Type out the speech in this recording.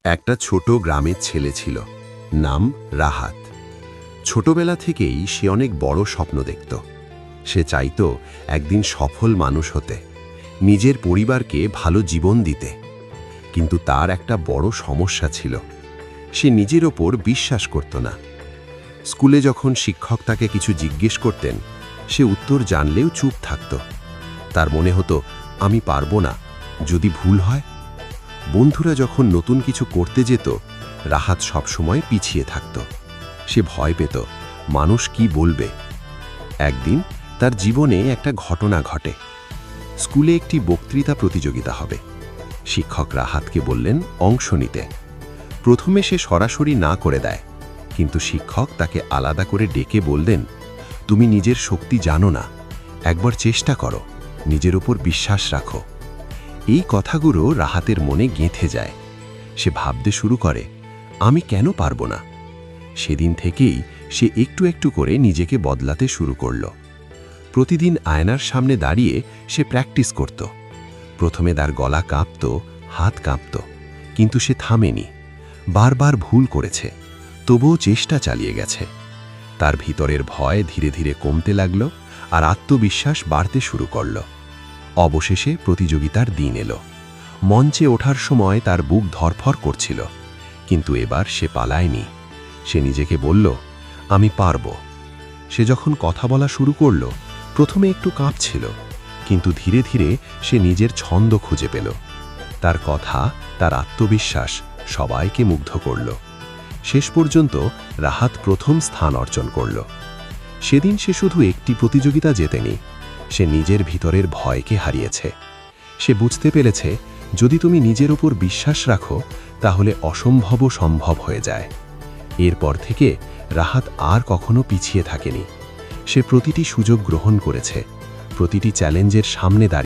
একটা ছোট গ্রামের ছেলে ছিল, নাম রাহাত। ছোটবেলা থেকেই সে অনেক বড় স্বপ্ন দেখত। সে চাইতো একদিন সফল মানুষ হতে, নিজের পরিবারকে ভালো জীবন দিতে। কিন্তু তার একটা বড় সমস্যা ছিল, সে নিজের ওপর বিশ্বাস করত না। স্কুলে যখন শিক্ষক তাকে কিছু জিজ্ঞেস করতেন, সে উত্তর জানলেও চুপ থাকত। তার মনে হতো, আমি পারবো না, যদি ভুল হয়। বন্ধুরা যখন নতুন কিছু করতে যেত, রাহাত সবসময় পিছিয়ে থাকত। সে ভয় পেত, মানুষ কি বলবে। একদিন তার জীবনে একটা ঘটনা ঘটে। স্কুলে একটি বক্তৃতা প্রতিযোগিতা হবে। শিক্ষক রাহাতকে বললেন অংশ নিতে। প্রথমে সে সরাসরি না করে দেয়, কিন্তু শিক্ষক তাকে আলাদা করে ডেকে বললেন, তুমি নিজের শক্তি জানো না, একবার চেষ্টা করো, নিজের উপর বিশ্বাস রাখো। এই কথাগুলো রাহাতের মনে গেঁথে যায়। সে ভাবতে শুরু করে, আমি কেন পারবো না। সেদিন থেকেই সে একটু একটু করে নিজেকে বদলাতে শুরু করল। প্রতিদিন আয়নার সামনে দাঁড়িয়ে সে প্র্যাকটিস করত। প্রথমে তার গলা কাঁপত, হাত কাঁপত, কিন্তু সে থামেনি। বারবার ভুল করেছে, তবুও চেষ্টা চালিয়ে গেছে। তার ভিতরের ভয় ধীরে ধীরে কমতে লাগল, আর আত্মবিশ্বাস বাড়তে শুরু করল। অবশেষে প্রতিযোগিতার দিন এলো। মঞ্চে ওঠার সময় তার বুক ধরফর করছিল, কিন্তু এবার সে পালায়নি। সে নিজেকে বলল, আমি পারব। সে যখন কথা বলা শুরু করল, প্রথমে একটু কাঁপছিল, কিন্তু ধীরে ধীরে সে নিজের ছন্দ খুঁজে পেল। তার কথা, তার আত্মবিশ্বাস সবাইকে মুগ্ধ করল। শেষ পর্যন্ত রাহাত প্রথম স্থান অর্জন করল। সেদিন সে শুধু একটি প্রতিযোগিতা জেতেনি, সে নিজের ভিতরের ভয়কে হারিয়েছে। সে বুঝতে পেরেছে, যদি তুমি নিজের উপর বিশ্বাস রাখো, তাহলে অসম্ভবও সম্ভব হয়ে যায়। এরপর থেকে রাহাত আর কখনো পিছিয়ে থাকেনি। সে প্রতিটি সুযোগ গ্রহণ করেছে, প্রতিটি চ্যালেঞ্জের সামনে দাঁড়িয়ে